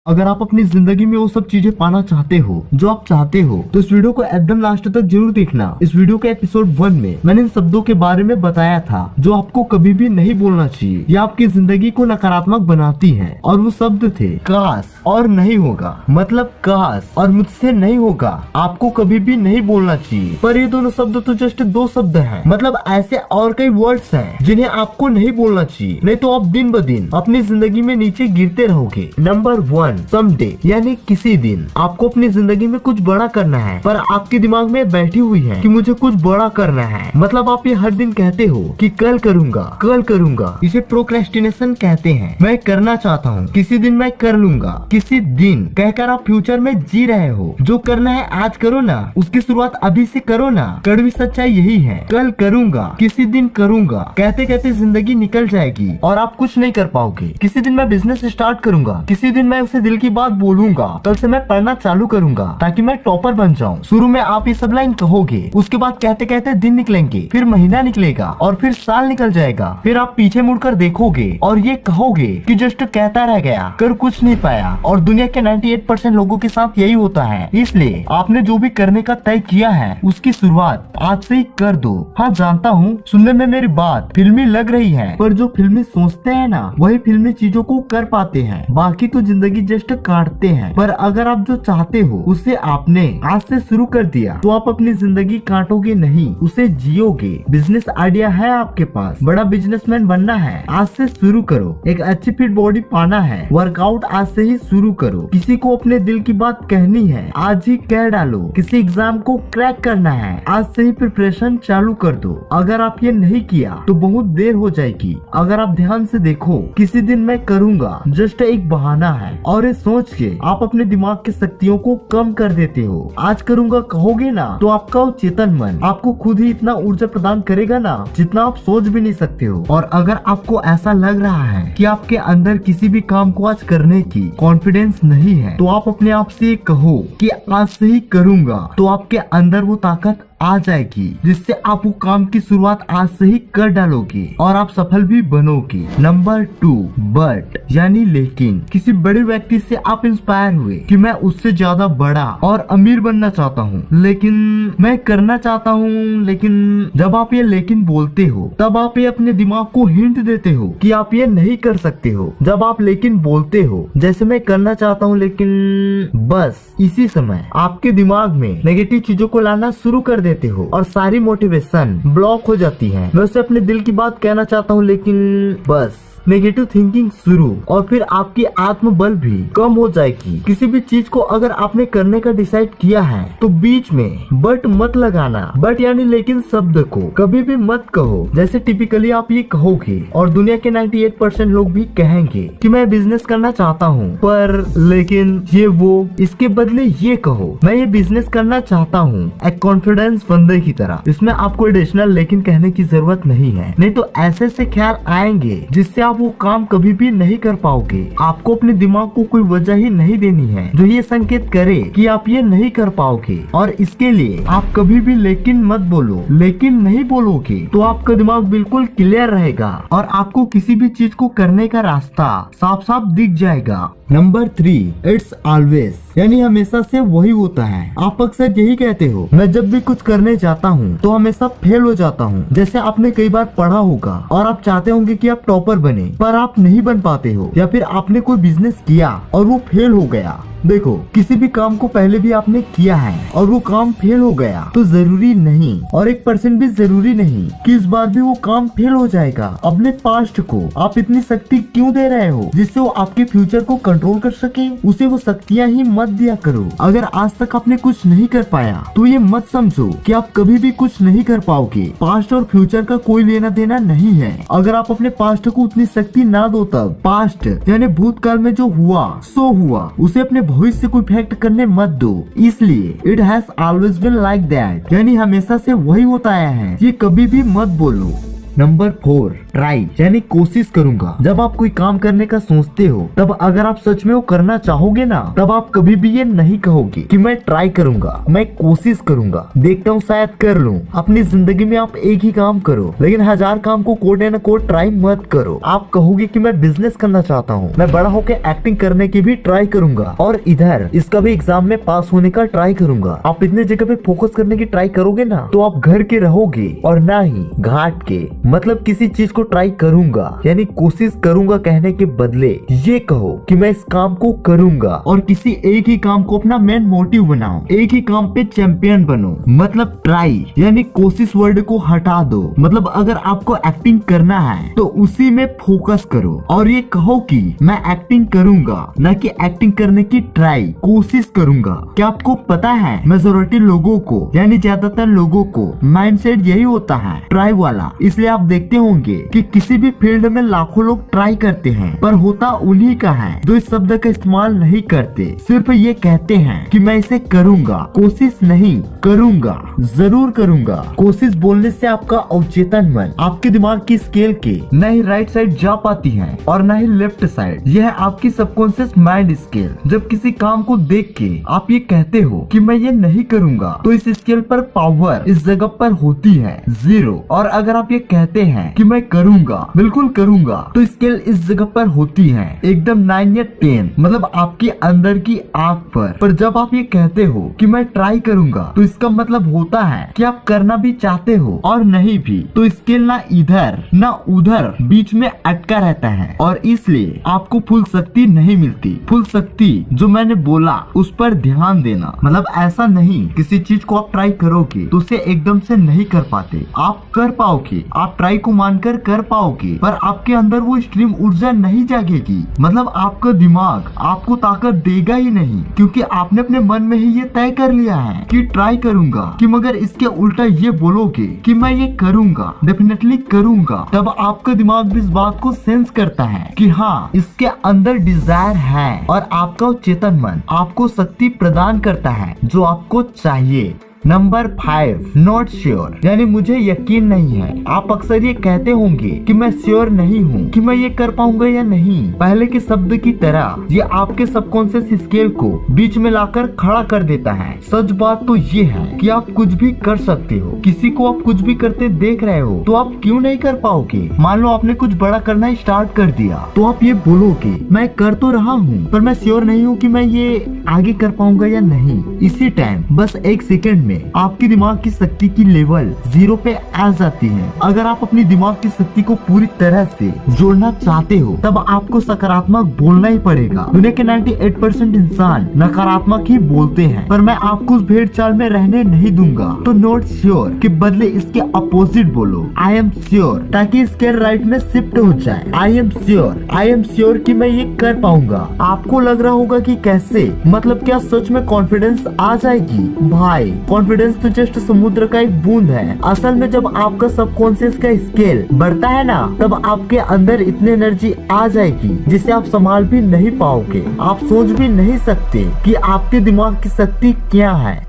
अगर आप अपनी जिंदगी में वो सब चीजें पाना चाहते हो जो आप चाहते हो तो इस वीडियो को एकदम लास्ट तक जरूर देखना। इस वीडियो के एपिसोड 1 में मैंने इन शब्दों के बारे में बताया था जो आपको कभी भी नहीं बोलना चाहिए, ये आपकी जिंदगी को नकारात्मक बनाती है। और वो शब्द थे काश और नहीं होगा, मतलब काश और मुझसे नहीं होगा आपको कभी भी नहीं बोलना चाहिए। पर ये दोनों शब्द तो जस्ट 2 शब्द हैं, मतलब ऐसे और कई वर्ड्स हैं जिन्हें आपको नहीं बोलना चाहिए, नहीं तो आप दिन ब दिन अपनी जिंदगी में नीचे गिरते रहोगे। नंबर 1, समडे, यानी किसी दिन आपको अपनी जिंदगी में कुछ बड़ा करना है, पर आपके दिमाग में बैठी हुई है कि मुझे कुछ बड़ा करना है। मतलब आप ये हर दिन कहते हो कि कल करूंगा कल करूंगा, इसे प्रोक्रेस्टिनेशन कहते हैं। मैं करना चाहता हूँ, किसी दिन मैं कर लूंगा, किसी दिन कहकर आप फ्यूचर में जी रहे हो। जो करना है आज करो ना, उसकी शुरुआत अभी से करो ना। कड़वी सच्चाई यही है, कल करूंगा, किसी दिन करूंगा कहते कहते जिंदगी निकल जाएगी और आप कुछ नहीं कर पाओगे। किसी दिन मैं बिजनेस स्टार्ट करूंगा, किसी दिन मैं उसे दिल की बात बोलूंगा, कल से मैं पढ़ना चालू करूंगा ताकि मैं टॉपर बन जाऊं। शुरू में आप ये सब लाइन कहोगे, उसके बाद कहते कहते दिन निकलेंगे, फिर महीना निकलेगा और फिर साल निकल जाएगा। फिर आप पीछे मुड़कर देखोगे और ये कहोगे कि जस्ट कहता रह गया, कर कुछ नहीं पाया। और दुनिया के 98% लोगों के साथ यही होता है। इसलिए आपने जो भी करने का तय किया है उसकी शुरुआत आज से ही कर दो। हाँ जानता हूँ सुनने में मेरी बात फिल्मी लग रही है, पर जो फिल्मी सोचते हैं ना वही फिल्मी चीजों को कर पाते हैं, बाकी तो जिंदगी जस्ट काटते हैं। पर अगर आप जो चाहते हो उसे आपने आज से शुरू कर दिया तो आप अपनी जिंदगी काटोगे नहीं, उसे जियोगे। बिजनेस आइडिया है आपके पास, बड़ा बिजनेसमैन बनना है, आज से शुरू करो। एक अच्छी फिट बॉडी पाना है, वर्कआउट आज से ही शुरू करो। किसी को अपने दिल की बात कहनी है, आज ही कह डालो। किसी एग्जाम को क्रैक करना है, आज से ही प्रिपरेशन चालू कर दो। अगर आप ये नहीं किया तो बहुत देर हो जाएगी। अगर आप ध्यान से देखो, किसी दिन मैं करूंगा जस्ट एक बहाना है और ये सोच के आप अपने दिमाग की शक्तियों को कम कर देते हो। आज करूंगा कहोगे ना तो आपका चेतन मन आपको खुद ही इतना ऊर्जा प्रदान करेगा ना जितना आप सोच भी नहीं सकते हो। और अगर आपको ऐसा लग रहा है कि आपके अंदर किसी भी काम को आज करने की कॉन्फिडेंस नहीं है तो आप अपने आप से कहो कि आज से ही करूंगा, तो आपके अंदर वो ताकत आ जाएगी जिससे आप वो काम की शुरुआत आज से ही कर डालोगे और आप सफल भी बनोगे। नंबर 2, बट, यानी लेकिन। किसी बड़े व्यक्ति से आप इंस्पायर हुए कि मैं उससे ज्यादा बड़ा और अमीर बनना चाहता हूँ, लेकिन मैं करना चाहता हूँ, लेकिन जब आप ये लेकिन बोलते हो तब आप ये अपने दिमाग को हिंट देते हो कि आप ये नहीं कर सकते हो। जब आप लेकिन बोलते हो, जैसे मैं करना चाहता हूँ लेकिन, बस इसी समय आपके दिमाग में नेगेटिव चीजों को लाना शुरू कर देते हो और सारी मोटिवेशन ब्लॉक हो जाती है। मैं उसे अपने दिल की बात कहना चाहता हूँ लेकिन, बस नेगेटिव थिंकिंग शुरू, और फिर आपकी आत्मबल भी कम हो जाएगी। किसी भी चीज को अगर आपने करने का डिसाइड किया है तो बीच में बट मत लगाना। बट यानी लेकिन शब्द को कभी भी मत कहो। जैसे टिपिकली आप ये कहोगे और दुनिया के 98% लोग भी कहेंगे कि मैं बिजनेस करना चाहता हूँ, पर लेकिन ये वो, इसके बदले ये कहो मैं ये बिजनेस करना चाहता हूँ, एक कॉन्फिडेंस बंदे की तरह। इसमें आपको एडिशनल लेकिन कहने की जरूरत नहीं है, नहीं तो ऐसे ऐसे ख्याल आएंगे जिससे आप वो काम कभी भी नहीं कर पाओगे। आपको अपने दिमाग को कोई वजह ही नहीं देनी है जो ये संकेत करे कि आप ये नहीं कर पाओगे, और इसके लिए आप कभी भी लेकिन मत बोलो। लेकिन नहीं बोलोगे तो आपका दिमाग बिल्कुल क्लियर रहेगा और आपको किसी भी चीज को करने का रास्ता साफ साफ दिख जाएगा। नंबर 3, इट्स ऑलवेज, यानी हमेशा से वही होता है। आप अक्सर यही कहते हो, मैं जब भी कुछ करने जाता हूँ तो हमेशा फेल हो जाता हूँ। जैसे आपने कई बार पढ़ा होगा और आप चाहते होंगे कि आप टॉपर बने, पर आप नहीं बन पाते हो। या फिर आपने कोई बिजनेस किया और वो फेल हो गया। देखो, किसी भी काम को पहले भी आपने किया है और वो काम फेल हो गया तो जरूरी नहीं, और 1% भी जरूरी नहीं कि इस बार भी वो काम फेल हो जाएगा। अपने पास्ट को आप इतनी शक्ति क्यों दे रहे हो जिससे वो आपके फ्यूचर को कंट्रोल कर सके? उसे वो शक्तियाँ ही मत दिया करो। अगर आज तक आपने कुछ नहीं कर पाया तो ये मत समझो कि आप कभी भी कुछ नहीं कर पाओगे। पास्ट और फ्यूचर का कोई लेना देना नहीं है। अगर आप अपने पास्ट को उतनी शक्ति ना दो तब पास्ट यानी भूतकाल में जो हुआ सो हुआ, उसे अपने भविष्य को इफेक्ट करने मत दो। इसलिए it has always been like that, यानी हमेशा से वही होता आया है, ये कभी भी मत बोलो। नंबर 4, ट्राई यानी कोशिश करूंगा। जब आप कोई काम करने का सोचते हो, तब अगर आप सच में वो करना चाहोगे ना, तब आप कभी भी ये नहीं कहोगे कि मैं ट्राई करूंगा, मैं कोशिश करूंगा, देखता हूँ शायद कर लूं। अपनी जिंदगी में आप एक ही काम करो, लेकिन 1000 काम को कोट एंड कोट ट्राई मत करो। आप कहोगे कि मैं बिजनेस करना चाहता हूँ, मैं बड़ा होकर एक्टिंग करने की भी ट्राई करूंगा, और इधर इसका भी एग्जाम में पास होने का ट्राई करूंगा। आप इतने जगह पे फोकस करने की ट्राई करोगे ना, तो आप घर के रहोगे और ना ही घाट के। मतलब किसी चीज को ट्राई करूंगा यानी कोशिश करूंगा कहने के बदले ये कहो कि मैं इस काम को करूंगा, और किसी एक ही काम को अपना मेन मोटिव बनाओ, एक ही काम पे चैंपियन बनो। मतलब ट्राई यानी कोशिश वर्ड को हटा दो। मतलब अगर आपको एक्टिंग करना है तो उसी में फोकस करो, और ये कहो कि मैं एक्टिंग करूंगा, न कि एक्टिंग करने की ट्राई कोशिश करूंगा। क्या आपको पता है मेजोरिटी लोगों को यानी ज्यादातर लोगों को माइंडसेट यही होता है, ट्राई वाला। इसलिए आप देखते होंगे कि किसी भी फील्ड में लाखों लोग ट्राई करते हैं, पर होता उन्हीं का है जो इस शब्द का इस्तेमाल नहीं करते। सिर्फ ये कहते हैं कि मैं इसे करूंगा, कोशिश नहीं करूंगा, जरूर करूंगा। कोशिश बोलने से आपका अवचेतन मन आपके दिमाग की स्केल के न ही राइट साइड जा पाती है और न ही लेफ्ट साइड। यह है आपकी सबकॉन्शियस माइंड स्केल। जब किसी काम को देख के आप ये कहते हो कि मैं ये नहीं करूंगा, तो इस स्केल पर पावर इस जगह पर होती है 0। और अगर आप ये कहते हैं कि मैं करूंगा, बिल्कुल करूंगा, तो स्केल इस जगह पर होती है एकदम 9 या 10, मतलब आपके अंदर की आंख पर जब आप ये कहते हो कि मैं ट्राई करूंगा, तो इसका मतलब होता है कि आप करना भी चाहते हो और नहीं भी। तो स्केल ना इधर ना उधर बीच में अटका रहता है, और इसलिए आपको फुल शक्ति नहीं मिलती। फुल शक्ति जो मैंने बोला उस पर ध्यान देना। मतलब ऐसा नहीं किसी चीज को आप ट्राई करोगे तो उसे एकदम से नहीं कर पाते, आप कर पाओगे, आप ट्राई को मानकर कर पाओगे, पर आपके अंदर वो स्ट्रीम ऊर्जा नहीं जागेगी। मतलब आपका दिमाग आपको ताकत देगा ही नहीं, क्योंकि आपने अपने मन में ही ये तय कर लिया है कि ट्राई करूंगा। कि मगर इसके उल्टा ये बोलोगे कि मैं ये करूंगा, डेफिनेटली करूंगा, तब आपका दिमाग भी इस बात को सेंस करता है कि हाँ इसके अंदर डिजायर है, और आपका चेतन मन आपको शक्ति प्रदान करता है जो आपको चाहिए। नंबर 5, नॉट श्योर यानी मुझे यकीन नहीं है। आप अक्सर ये कहते होंगे कि मैं श्योर नहीं हूँ कि मैं ये कर पाऊंगा या नहीं। पहले के शब्द की तरह ये आपके सबकॉन्शियस स्केल को बीच में लाकर खड़ा कर देता है। सच बात तो ये है कि आप कुछ भी कर सकते हो। किसी को आप कुछ भी करते देख रहे हो तो आप क्यों नहीं कर पाओगे। मान लो आपने कुछ बड़ा करना स्टार्ट कर दिया, तो आप ये बोलोगे मैं कर तो रहा हूँ, पर मैं श्योर नहीं हूँ कि मैं ये आगे कर पाऊंगा या नहीं। इसी टाइम बस एक सेकंड में आपके दिमाग की शक्ति की लेवल 0 पे आ जाती है। अगर आप अपनी दिमाग की शक्ति को पूरी तरह से जोड़ना चाहते हो, तब आपको सकारात्मक बोलना ही पड़ेगा। दुनिया के 98% इंसान नकारात्मक ही बोलते हैं, पर मैं आपको उस भेड़ चाल में रहने नहीं दूंगा। तो नॉट श्योर के बदले इसके अपोजिट बोलो आई एम श्योर, ताकि इसके राइट में शिफ्ट हो जाए। आई एम श्योर कि मैं ये कर पाऊंगा। आपको लग रहा होगा कि कैसे, मतलब क्या सच में कॉन्फिडेंस आ जाएगी? भाई कॉन्फिडेंस तो जस्ट समुद्र का एक बूंद है। असल में जब आपका सबकॉन्शियस का स्केल बढ़ता है ना, तब आपके अंदर इतनी एनर्जी आ जाएगी जिसे आप संभाल भी नहीं पाओगे। आप सोच भी नहीं सकते कि आपके दिमाग की शक्ति क्या है।